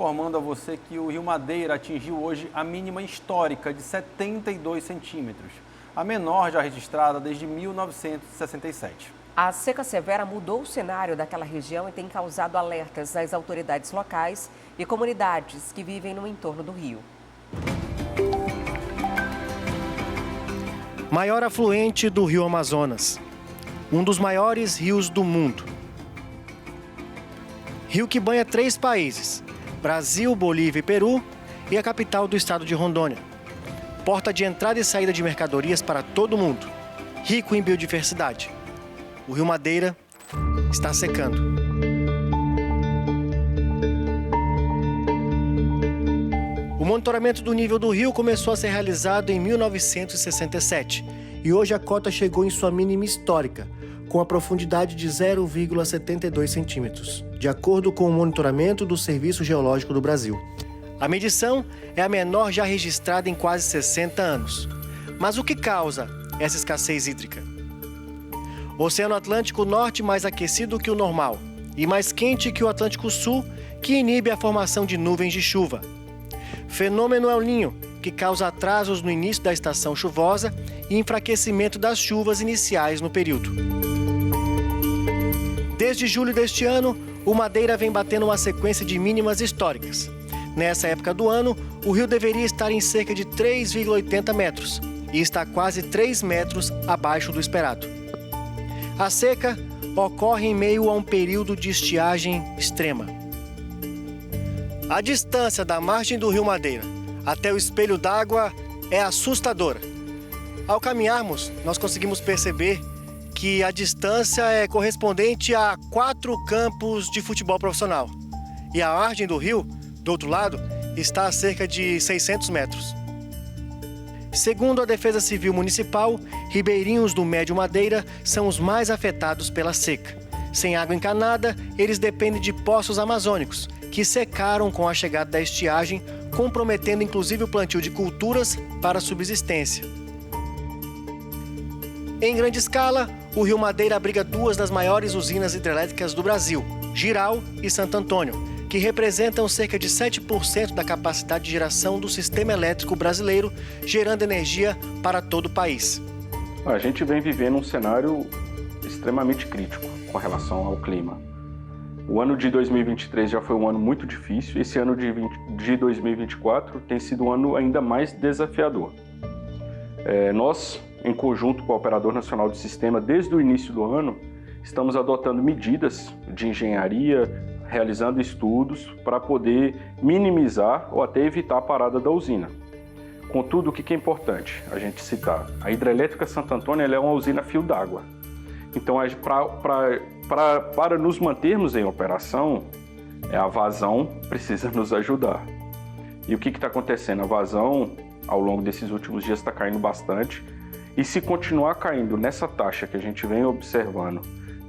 informando a você que o Rio Madeira atingiu hoje a mínima histórica de 72 centímetros, a menor já registrada desde 1967. A seca severa mudou o cenário daquela região e tem causado alertas às autoridades locais e comunidades que vivem no entorno do rio. Maior afluente do Rio Amazonas, um dos maiores rios do mundo. Rio que banha 3 países, Brasil, Bolívia e Peru, e a capital do estado de Rondônia. Porta de entrada e saída de mercadorias para todo mundo, rico em biodiversidade. O Rio Madeira está secando. O monitoramento do nível do rio começou a ser realizado em 1967 e hoje a cota chegou em sua mínima histórica, com a profundidade de 0,72 centímetros, de acordo com o monitoramento do Serviço Geológico do Brasil. A medição é a menor já registrada em quase 60 anos. Mas o que causa essa escassez hídrica? O Oceano Atlântico Norte mais aquecido que o normal e mais quente que o Atlântico Sul, que inibe a formação de nuvens de chuva. Fenômeno El Niño, que causa atrasos no início da estação chuvosa e enfraquecimento das chuvas iniciais no período. Desde julho deste ano, o Madeira vem batendo uma sequência de mínimas históricas. Nessa época do ano, o rio deveria estar em cerca de 3,80 metros e está quase 3 metros abaixo do esperado. A seca ocorre em meio a um período de estiagem extrema. A distância da margem do Rio Madeira até o espelho d'água é assustadora. Ao caminharmos, nós conseguimos perceber que a distância é correspondente a 4 campos de futebol profissional. E a margem do rio, do outro lado, está a cerca de 600 metros. Segundo a Defesa Civil Municipal, ribeirinhos do Médio Madeira são os mais afetados pela seca. Sem água encanada, eles dependem de poços amazônicos, que secaram com a chegada da estiagem, comprometendo inclusive o plantio de culturas para a subsistência. Em grande escala, o Rio Madeira abriga 2 das maiores usinas hidrelétricas do Brasil, Jirau e Santo Antônio, que representam cerca de 7% da capacidade de geração do sistema elétrico brasileiro, gerando energia para todo o país. A gente vem vivendo um cenário extremamente crítico com relação ao clima. O ano de 2023 já foi um ano muito difícil, esse ano de 2024 tem sido um ano ainda mais desafiador. Nós, em conjunto com o Operador Nacional de Sistema, desde o início do ano, estamos adotando medidas de engenharia, realizando estudos para poder minimizar ou até evitar a parada da usina. Contudo, o que é importante a gente citar? A Hidrelétrica Santo Antônio ela é uma usina a fio d'água. Então, para nos mantermos em operação, a vazão precisa nos ajudar. E o que está acontecendo? A vazão, ao longo desses últimos dias, está caindo bastante. E se continuar caindo nessa taxa que a gente vem observando,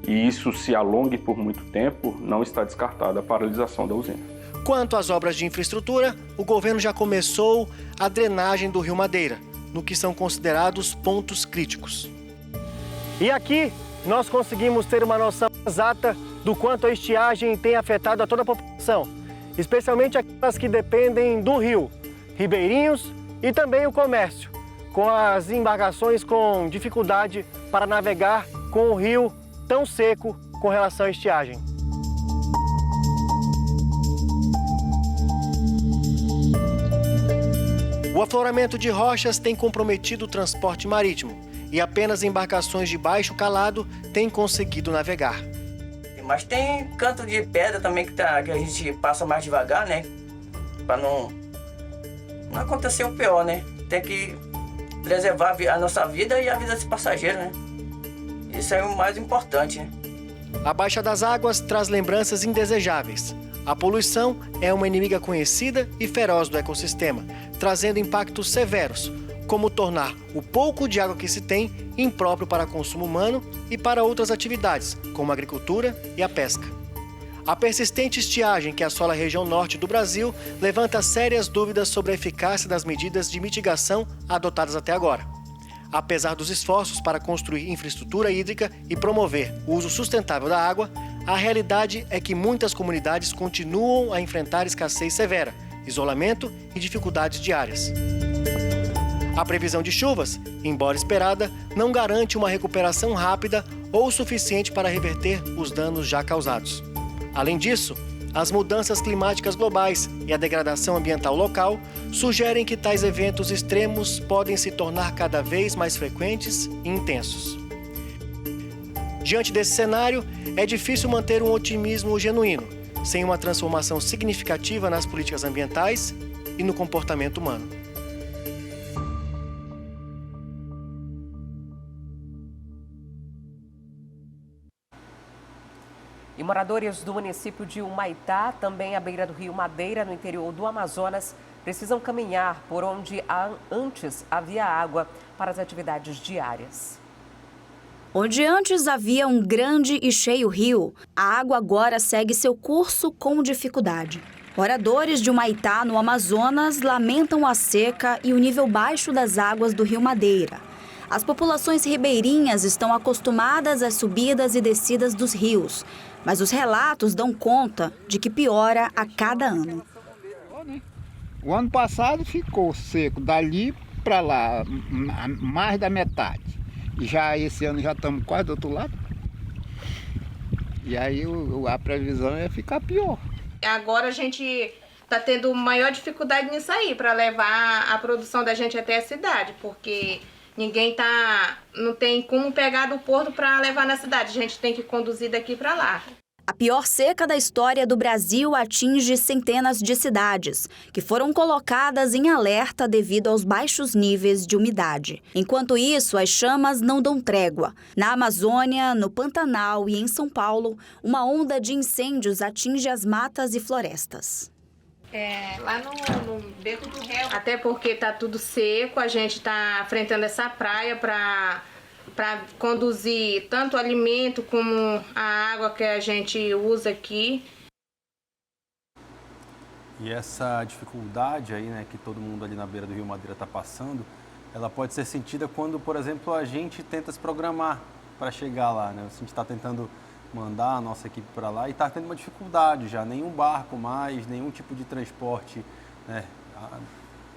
e isso se alongue por muito tempo, não está descartada a paralisação da usina. Quanto às obras de infraestrutura, o governo já começou a drenagem do Rio Madeira, no que são considerados pontos críticos. E aqui nós conseguimos ter uma noção exata do quanto a estiagem tem afetado a toda a população, especialmente aquelas que dependem do rio, ribeirinhos e também o comércio, com as embarcações com dificuldade para navegar com o rio tão seco com relação à estiagem. O afloramento de rochas tem comprometido o transporte marítimo e apenas embarcações de baixo calado têm conseguido navegar. Mas tem canto de pedra também que a gente passa mais devagar, né? Para não acontecer o pior, né? Tem que preservar a nossa vida e a vida desse passageiro, né? Isso é o mais importante, né? A baixa das águas traz lembranças indesejáveis. A poluição é uma inimiga conhecida e feroz do ecossistema, trazendo impactos severos, como tornar o pouco de água que se tem impróprio para consumo humano e para outras atividades, como a agricultura e a pesca. A persistente estiagem que assola a região norte do Brasil levanta sérias dúvidas sobre a eficácia das medidas de mitigação adotadas até agora. Apesar dos esforços para construir infraestrutura hídrica e promover o uso sustentável da água, a realidade é que muitas comunidades continuam a enfrentar escassez severa, isolamento e dificuldades diárias. A previsão de chuvas, embora esperada, não garante uma recuperação rápida ou suficiente para reverter os danos já causados. Além disso, as mudanças climáticas globais e a degradação ambiental local sugerem que tais eventos extremos podem se tornar cada vez mais frequentes e intensos. Diante desse cenário, é difícil manter um otimismo genuíno, sem uma transformação significativa nas políticas ambientais e no comportamento humano. E moradores do município de Humaitá, também à beira do rio Madeira, no interior do Amazonas, precisam caminhar por onde antes havia água para as atividades diárias. Onde antes havia um grande e cheio rio, a água agora segue seu curso com dificuldade. Moradores de Humaitá, no Amazonas, lamentam a seca e o nível baixo das águas do rio Madeira. As populações ribeirinhas estão acostumadas às subidas e descidas dos rios, mas os relatos dão conta de que piora a cada ano. O ano passado ficou seco, dali para lá, mais da metade. E já esse ano já estamos quase do outro lado. E aí a previsão é ficar pior. Agora a gente está tendo maior dificuldade nisso aí, para levar a produção da gente até a cidade, porque não tem como pegar do porto para levar na cidade, a gente tem que conduzir daqui para lá. A pior seca da história do Brasil atinge centenas de cidades, que foram colocadas em alerta devido aos baixos níveis de umidade. Enquanto isso, as chamas não dão trégua. Na Amazônia, no Pantanal e em São Paulo, uma onda de incêndios atinge as matas e florestas. Lá no Beco do Réu. Até porque está tudo seco, a gente está enfrentando essa praia para conduzir tanto o alimento como a água que a gente usa aqui. E essa dificuldade aí, né, que todo mundo ali na beira do Rio Madeira está passando, ela pode ser sentida quando, por exemplo, a gente tenta se programar para chegar lá, né? A gente está tentando mandar a nossa equipe para lá e está tendo uma dificuldade já, nenhum barco mais, nenhum tipo de transporte, né,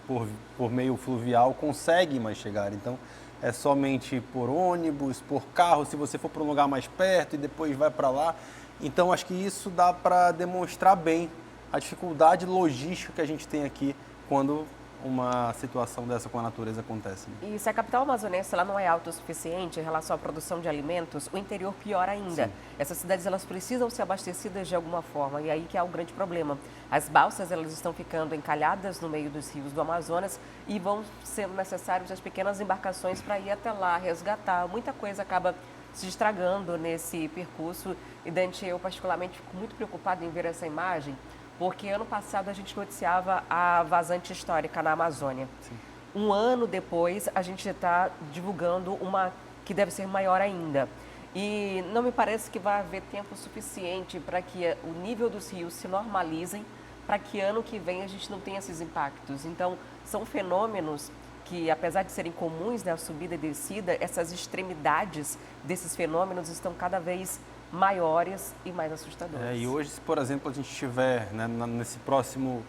por meio fluvial consegue mais chegar. Então, é somente por ônibus, por carro, se você for para um lugar mais perto e depois vai para lá. Então, acho que isso dá para demonstrar bem a dificuldade logística que a gente tem aqui quando uma situação dessa com a natureza acontece. Né? E se a capital amazonense ela não é autossuficiente em relação à produção de alimentos, o interior pior ainda. Sim. Essas cidades elas precisam ser abastecidas de alguma forma e aí que é o grande problema. As balsas elas estão ficando encalhadas no meio dos rios do Amazonas e vão sendo necessárias as pequenas embarcações para ir até lá, resgatar. Muita coisa acaba se estragando nesse percurso e, Dante, eu particularmente fico muito preocupada em ver essa imagem, porque ano passado a gente noticiava a vazante histórica na Amazônia. Sim. Um ano depois, a gente está divulgando uma que deve ser maior ainda. E não me parece que vai haver tempo suficiente para que o nível dos rios se normalizem, para que ano que vem a gente não tenha esses impactos. Então, são fenômenos que, apesar de serem comuns, né, a subida e descida, essas extremidades desses fenômenos estão cada vez maiores e mais assustadoras. E hoje, se, por exemplo, a gente estiver, né, nesse próximo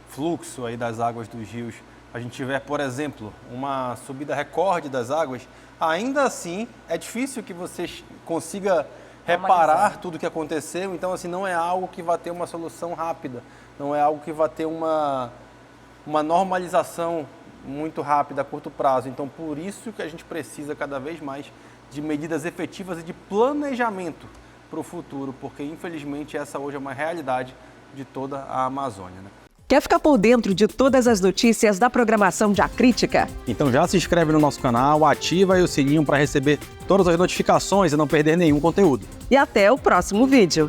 fluxo aí das águas dos rios, a gente tiver, por exemplo, uma subida recorde das águas, ainda assim é difícil que você consiga reparar tudo o que aconteceu. Então, assim, não é algo que vai ter uma solução rápida, não é algo que vai ter uma normalização muito rápida a curto prazo. Então, por isso que a gente precisa cada vez mais de medidas efetivas e de planejamento para o futuro, porque infelizmente essa hoje é uma realidade de toda a Amazônia. Né? Quer ficar por dentro de todas as notícias da programação de A Crítica? Então já se inscreve no nosso canal, ativa aí o sininho para receber todas as notificações e não perder nenhum conteúdo. E até o próximo vídeo.